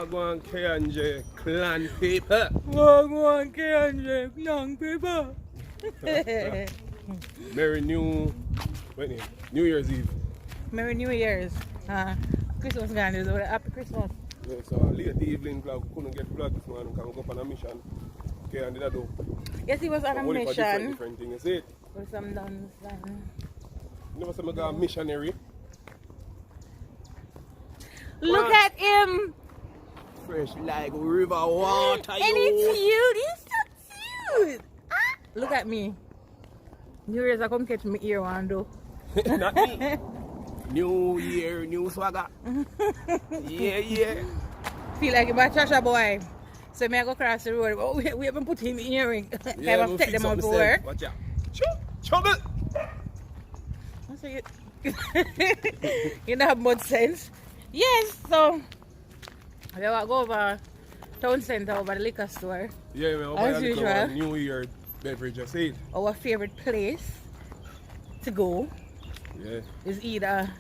Wagwan K&J clan paper. Wagwan K&J clan paper. Merry New Year's Eve. Merry New Year's. Christmas gone is over. Happy Christmas. Yeah, so late evening vlog, couldn't get vlog this morning because I go up on a mission. Okay, and did I do? Yes, he was on a mission. Different thing, you see it? With some done. Never said I got a missionary. Look at him! Fresh like river water. And it's cute. He's so cute. Ah. Look at me. New Year's I come catch me ear one though. Not me. New year, new swagger. Yeah. Feel like a Chasha boy. So me I go cross the road. Oh, we haven't put him earring. Yeah, I've take them out for work. Watch out. Trouble. I say you don't have much sense. Yes, so we go over town center over the liquor store. Yeah, man, over as usual. New Year beverage, I see it. Our favorite place to go is either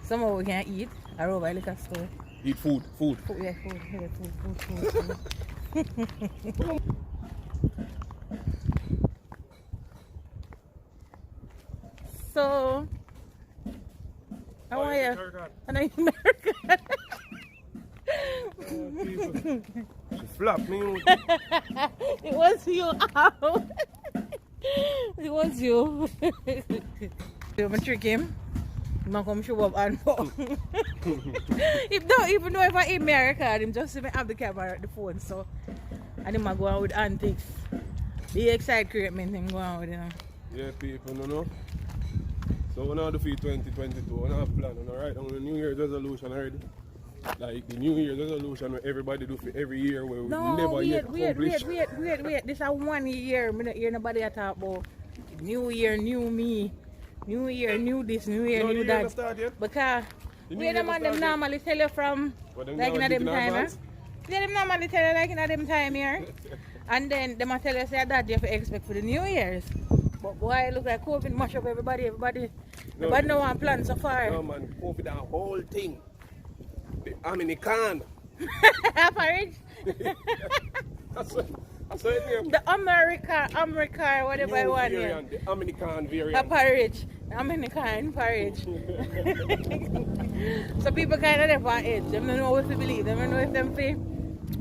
somewhere we can eat or over a liquor store. Eat food. Food. So, how are you? And I'm American. She flopped me. It was you out. It was you. I'm gonna trick him. I'm not gonna show up and if don't even know if I'm American, him just even have the camera at the phone, so and him go on with antics. The excitement him go on with, you know. Yeah, people, you know. So we now do for 2022, we now have plan, you know, right? On the New Year's resolution already. Like the New Year's resolution where everybody do for every year where we never yet accomplish. Wait. This is 1 year. I don't hear nobody talk about New Year, new me. New Year, new this, New Year, new that. Because we them normally tell you from like in them time. They them normally tell you like in them time here. And then they might tell you say that you have to expect for the New Year's. But boy, it look like COVID mash up everybody no one plan so far. No man, COVID that whole thing. The American. Porridge? That's what it name. The America, whatever I want here. The American variant. A porridge. American porridge. So people kind of never edge. They don't know what to believe. They don't know if them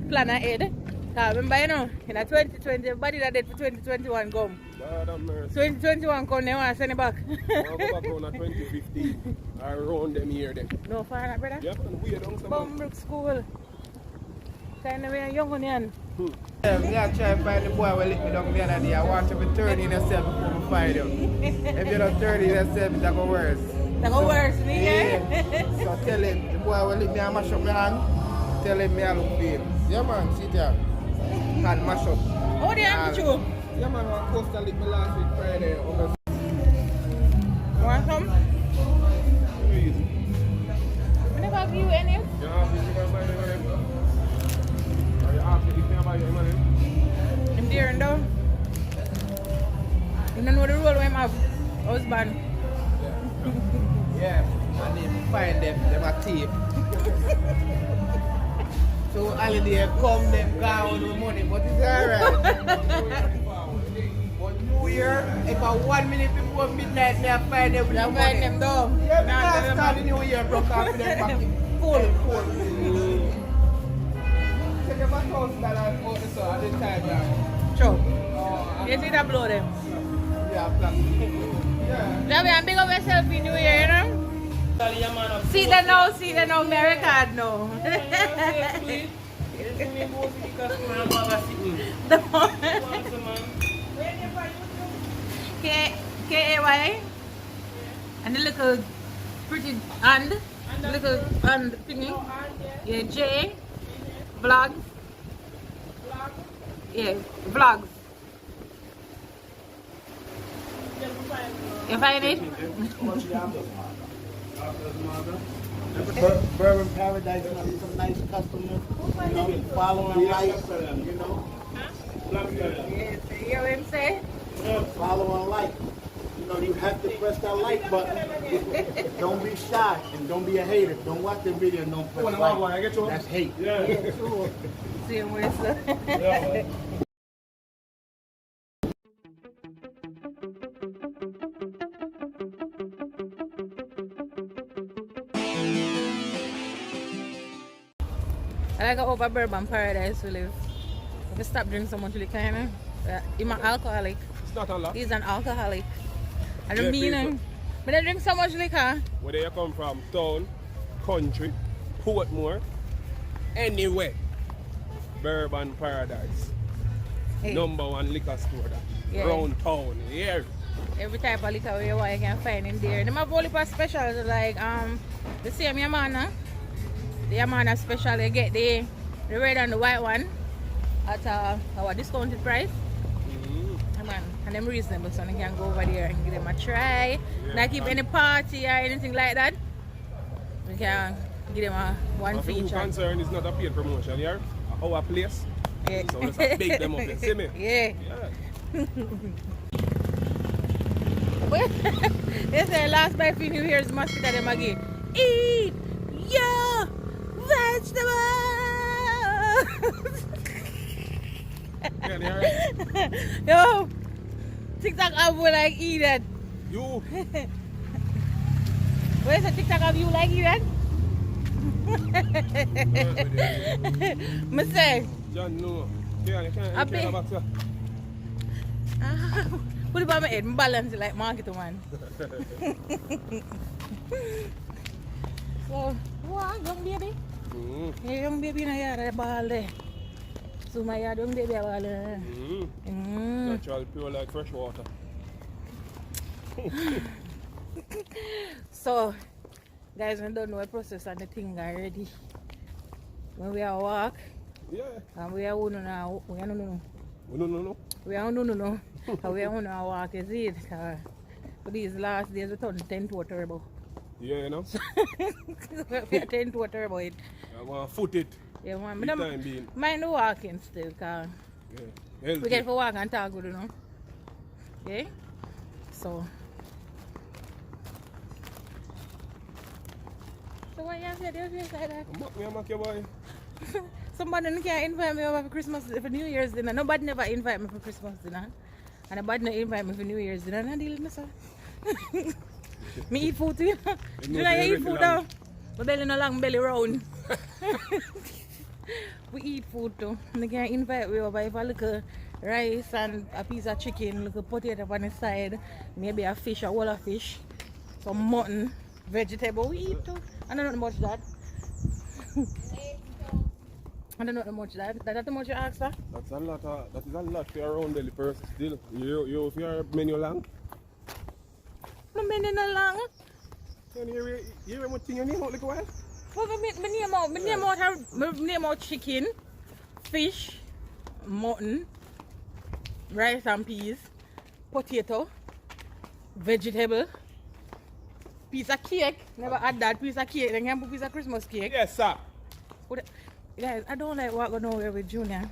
plan ahead. Because remember, you know, in 2020, everybody that did for 2021 come. 2021 come, they want to send it back. I'll go back on 2015. Around them here then. No, far that, brother? Yep, and we don't Bumbrook School. Kind of a young one, yan. Yeah, me I try to find the boy who let me down the other day. I want to be 30 in yourself before I find him. If you're not 30 in yourself, it's go worse. That go worse, nigga. Yeah. So tell him, the boy will let me mash up my hand. Tell him me I look for him. Yeah man, sit there. Hand mash up. Oh, they have to chew? Yeah man, one coaster lick me last week Friday. Want some? I never give you any. I'm there and down. You don't know the role we have husband. Yeah, and then find them a thief. So holiday come, them gone with money, but it's alright. But New Year, if I 1 minute before midnight, I find them with the money. Find them though. Yeah, because I start the New Year, broke off with them back in full. Check them $1,000 out the store at the time, yeah. Sure. You see that blow them? Yeah, plastic. Yeah. Now we are big of yourself in New Year, you know? See them now, America now. K-A-Y and the little pretty and little and thingy. Yeah, J vlogs. Yeah, vlogs. You find it? Bourbon Paradise, you know, some nice customers, you know, following life, you know. Yeah, you hear what I'm saying? Following life. You know, you have to press that like button. Don't be shy and don't be a hater. Don't watch the video and don't press like. That's hate. Yeah. Same way, sir. Yeah. I like over Bourbon Paradise we live. If you stop drinking so much liquor, you know? He's an alcoholic. It's not a lot. He's an alcoholic. I Yeah, don't mean him. But I drink so much liquor. Where you come from? Town, country, Portmore, anywhere. Bourbon Paradise. Hey. #1 liquor store that. Yeah. Round town. Here. Every type of liquor you want, you can find in there. They have only for specials like the same Yamana. The Yamana special, you get the red and the white one at our discounted price. And them reasonable, so you can go over there and give them a try. Yeah, Not give any party or anything like that. You can give them a one feature. feature. Concern is not a paid promotion here. Our place. Yeah. So let's big them up. See me? Yeah. Yeah. They say last by few New Year's must be that them again. Eat your vegetables. Yeah, they are. Yo, TikTok app will like eat that. You. Where's the TikTok app you like eat that? Me say. John, no. Yeah, you can't go back to. Put it by my head, balance it like market man. So, what, young baby? Hey, young baby na yard ball there. So my yard young baby ball there. Natural, pure like fresh water. So, guys, we don't know the process and the thing already. When we are walk, yeah, and we are no. No. We are no. And we are on our walk, is it? For these last days, we turn 10 to a turbo. Yeah, you know. We are 10 to a turbo. I want to foot it. Yeah, man. Big time being. Mind the walking still, cause Yeah. we get for walk and talk good, you know. Yeah? So why you say this like that? I'm a boy. Somebody can't invite me over for Christmas, for New Year's dinner. Nobody never invite me for Christmas dinner. And nobody never invite me for New Year's dinner. I deal with myself. Me eat food too. Do you eat food now? My belly no long, belly round. We eat food too. They can't invite me over if I look at rice and a piece of chicken, look at potato on the side, maybe a fish, a whole of fish, some mutton, vegetable. We eat too. I don't know much that. I don't know much that. That's how much you ask for? That is a lot for a round belly person still. You if your menu long? My menu not long. You hear what thing you name out like a while? Well, my name out chicken, fish, mutton, rice and peas, potato, vegetable, piece of cake. Never had that piece of cake. Then can put piece of Christmas cake. Yes, sir. Guys, I don't like walking nowhere with Junior.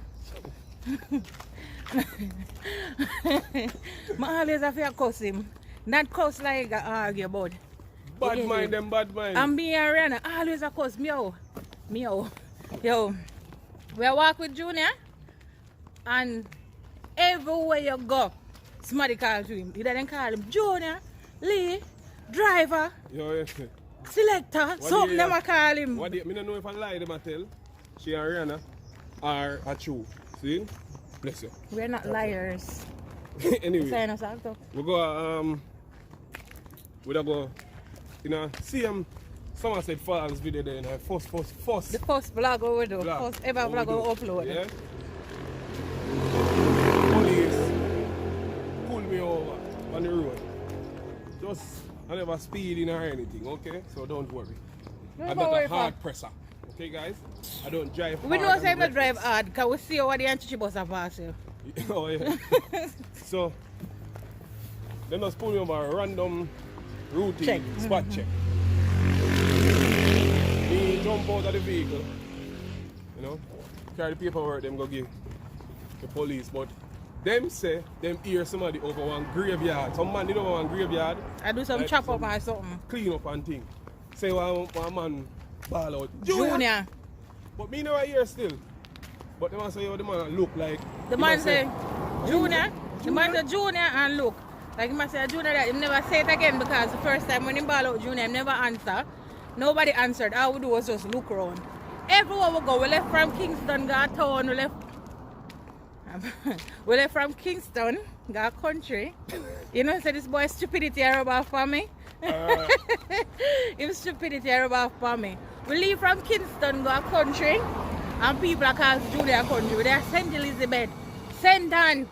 I always have to cuss him. Not cuss like argue about. Bad mind them, bad mind. And me and Rihanna always a cuss. Meow. Yo, we walk with Junior and everywhere you go, somebody call to him. You didn't call him Junior, Lee, driver, Yo, selector, something never call him. I don't know if I lie them I tell. She and Rihanna are a true. See? Bless you. We're not liars. Anyway, Sign us out. we go you know, see someone said Falls video there, first. The first vlog we do. First ever vlog we upload. Yeah. Police pull me over on the road. Just I never speeding or anything, okay? So don't worry. I'm not a hard presser. Okay guys? I don't drive hard. We know say we drive hard because we see how the anti bus are passing. Oh yeah. So they just pull me over a random routine spot check. Me jump out of the vehicle, you know, carry the paperwork, them go give the police, but Them say them hear somebody over one graveyard. Some man did over one graveyard. I do some like chop up or something. Clean up and thing. Say one man ball out. Junior. But me never hear still. But the man say, yo, the man look like. The man say, Junior. The man say Junior and look. Like he must say Junior that he never say it again because the first time when he ball out Junior, he never answer. Nobody answered. All we do was just look around. Everywhere we go, we left from Kingston, go town, we left from Kingston, go country. You know, say this boy stupidity rub off for me. Him stupidity rub off for me. We leave from Kingston, go country, and people are called Julia country. They are St. Elizabeth, St. Anne,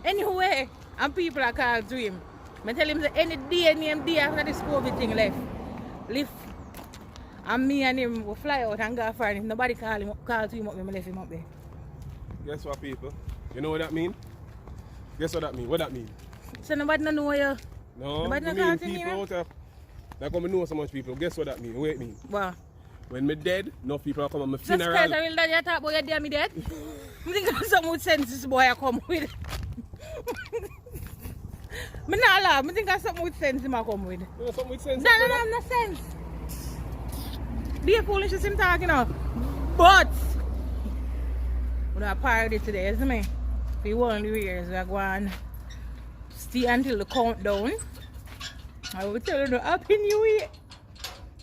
anyway, and people are called to him. I tell him that any day, name day after this COVID thing left. Live. And me and him will fly out and go for him. Nobody call to him up when I left him up there. Guess what, people? You know what that mean? Guess what that mean? What that mean? So nobody don't know you. No, nobody mean call to people me. out there. Like when I know so much people. Guess what that mean? Wait me. What? When me dead, no people are come on my Just funeral. because I will that you talk about your dear me dead. I think that's some good sense this boy I come with. I not laugh. I think that's something with sense him I come with. You know something with sense? No sense. Be foolish as him talking now. But we're not party today, isn't it? For 1 years, we're going to stay until the countdown. I will tell you Happy New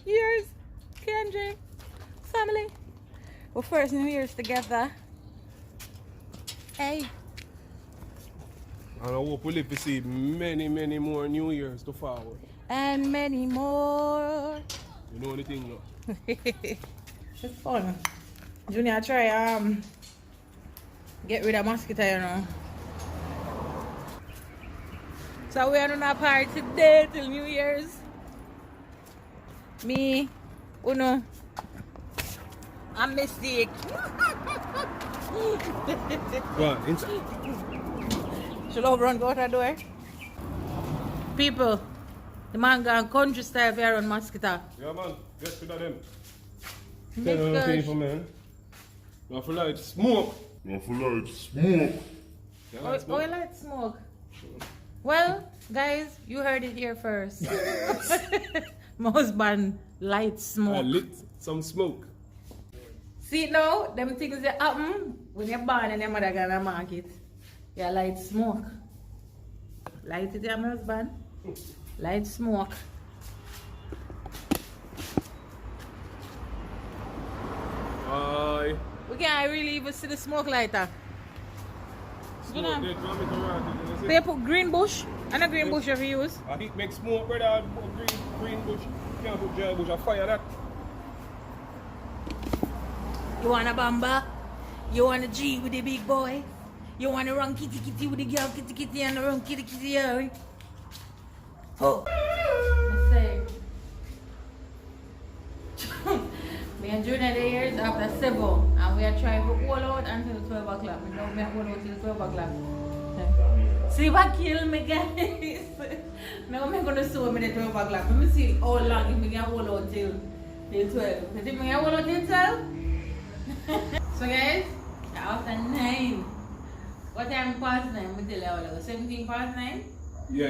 Year's, Kendrick, family. Our first New Year's together. Hey. And I hope we live to see many, many more New Years to forward. And many more. You know the thing, though. It's fun. Junior, try get rid of mosquito, you know. So we are on a party today till New Year's. Me, Uno, and Mystique. Go on, inside. Should I run go out the door? People, the man gone country style here on mosquito. Yeah, man. Get rid of them. Make Tell them good. people, man. Not for light smoke. Not for light smoke. Yeah, Oh, I like smoke. Well, guys, you heard it here first. My husband lights I smoke. lit some smoke. See now, them things that happen when you're born and your mother gonna market. You light smoke. Light it, my husband. Light smoke. Aye. We can't really even see the smoke lighter. Smoke dead, want me to run it, They put green bush and a green bush if you use. I heat make smoke, brother. Green bush. Can't put dry bush. I fire that. You want a bamba? You want a G with the big boy? You want to run kitty kitty with the girl kitty kitty and run kitty kitty here? Oh. Let's say. Me and Junior the years after 7 and we are trying to hold out until 12 o'clock. We know we are hold out till 12 o'clock. See what kill me guys. Now I'm going to show me the 12 o'clock. Let me see how long if we can hold out till 12. If we can hold out till 12? So guys, after 9. What time past 9? We tell you 17 past 9? Yeah. I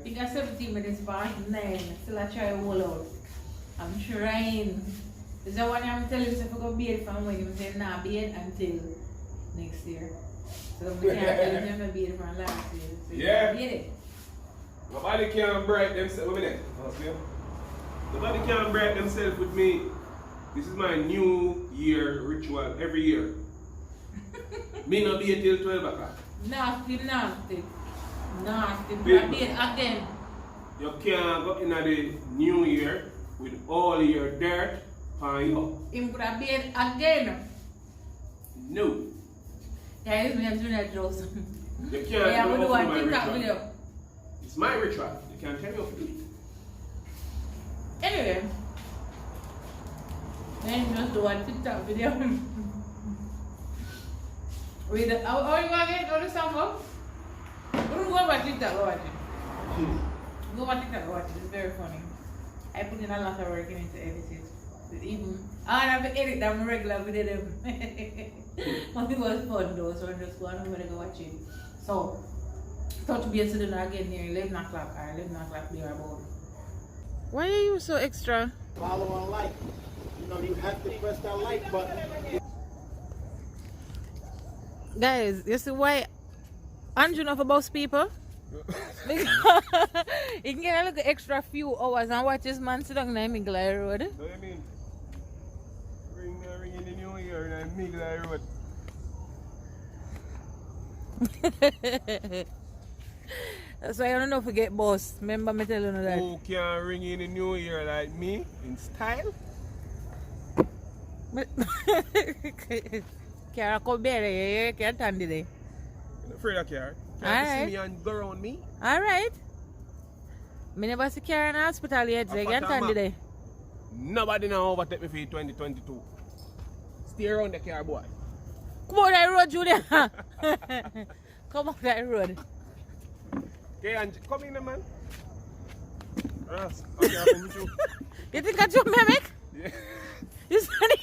think 17 minutes past 9. Still I try to hold out. I'm trying. Is that what I'm telling you? If I go bed from when you say nah bed until next year. So we can't tell you I'm bed from last year. So Yeah. you get it. Nobody can break themselves. Wait a minute. Nobody can break themselves with me. This is my New Year ritual every year. Me not be till 12 o'clock. Nasty. Bed. Bed again. You can't go in the New Year with all your dirt on you. Him could have bed again. No. Guys, me and Junior Jones. You can't Yeah, do we do my a TikTok ritual. video. It's my ritual. You can't tell me what to do. Anyway. Then just do a TikTok video. Read it. How you gonna get all the song up? Don't go over TikTok, go watch it. Go over TikTok, go watch it. It's very funny. I put in a lot of work into edit it. Even I have to edit them regular video them. But it was fun though, so I'm just going over to go watch it. So, touch base with them again near 11 o'clock or 11 o'clock there about. Why are you so extra? Follow and like. You know, you have to press that like button. Guys, you see why Andrew know about people? Because he can get a little extra few hours and watch this man sit down in the Miglai Road. What do you mean? Ring in the new year in the Miglai Road. That's why I don't know if we get boss. Remember me telling you that. Who can ring in the new year like me in style? Kara come better, you can't stand it. I'm afraid of Kara. Can't see me and go around me. Alright. I never see Kara in the hospital yet, so you can't stand it. Nobody now overtake me for 2022. Stay around the car, boy. Come on that road, Julia. Come on that road. Okay, and come in, man. Yes, okay, I'll come with you. You think I jump, Mimic? Yeah. You funny.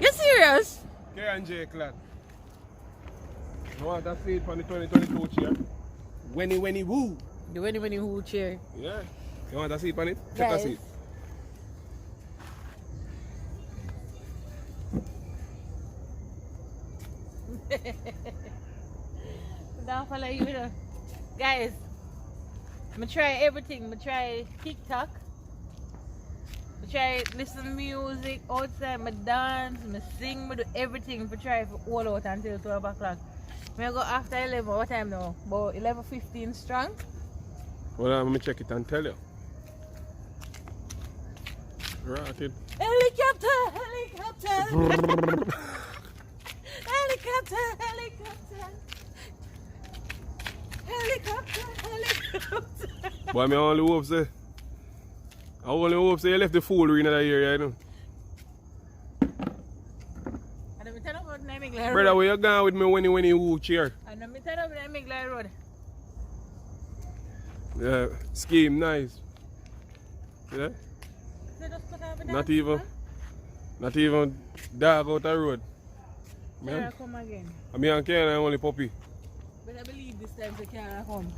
You serious? Okay, and J Clan. I want that seat from the 2022 chair. When woo. The when who chair. Yeah. You want a seat on it? Take a seat. Don't follow you, know. Guys, I try everything. I try TikTok. I try listen to music outside. I dance, I sing, I do everything. I try for all out until 12 o'clock. I go after 11. What time now? About 11:15 strong. Well, I'm going to check it and tell you. Right. Helicopter! Helicopter! Helicopter! Helicopter! Helicopter! Helicopter! But I only hope say. I only hope say you left the fool in that area, you know. Brother, where you going with me when you chair? And I'm telling you, I'm Miglai Road. Yeah, scheme nice. See that? Not even dog out the road. Kara come again. I mean, I can't only puppy. But I believe this time the Kara come.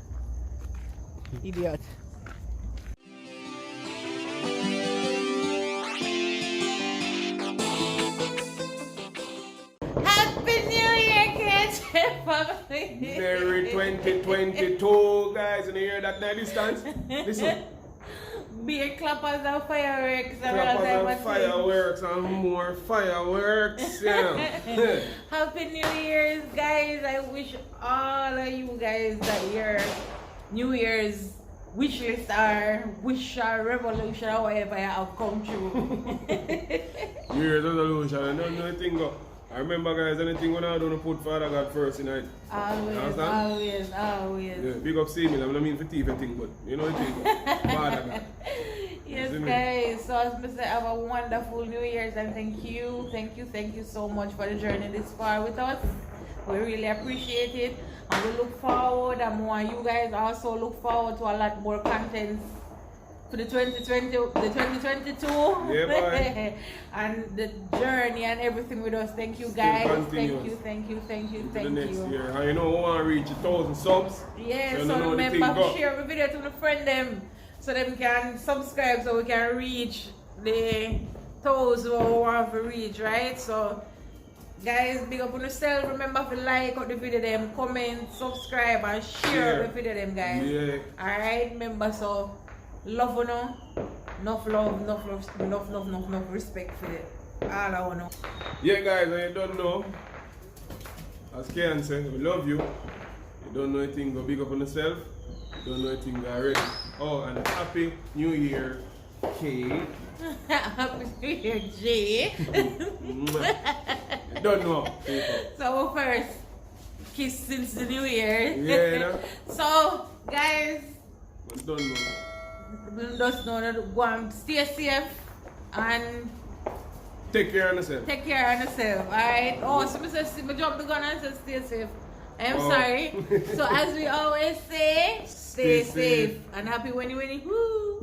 Idiot. Happy New Year, kids! Merry 2022, guys. And you hear that night distance? Listen. Beer clappers and fireworks. Clappers and fireworks and more fireworks. Yeah. Happy New Year's, guys. I wish all of you guys that your New Year's wish list or wish or revolution or whatever you have come true. New Year's resolution. I don't know anything. I remember, guys, anything when I don't put Father God first in it. Always. Yeah, big up see me. I mean for thief and thing, but you know the thing. Father God. Yes, guys. So as I said, have a wonderful New Year's and thank you so much for the journey this far with us. We really appreciate it, and we look forward, and more. You guys also look forward to a lot more content for the 2022. Yeah, boy. And the journey and everything with us. Thank you, guys. Thank you. The next year. And you know we want to reach 1,000 subs. Yeah, so remember to share the video to the friend them so them can subscribe so we can reach the 1,000 we want to reach, right? So guys, big up on yourself. Remember to like out the video them, comment, subscribe and share the video them, guys. Yeah. Alright, remember, so love you know. Enough respect for it. All I want to know. Yeah, guys, and you don't know, as Ken said, we love you. You don't know anything, go big up on yourself. You don't know anything, go already. Oh, and Happy New Year, K. Happy New Year, J. You don't know, people. So first, kiss since the New Year. Yeah, you know? So, guys, I don't know. Just know that go and stay safe and take care of yourself. Alright? Oh, so I jump the gun and say stay safe. I'm sorry. So as we always say, stay safe and happy when you woo.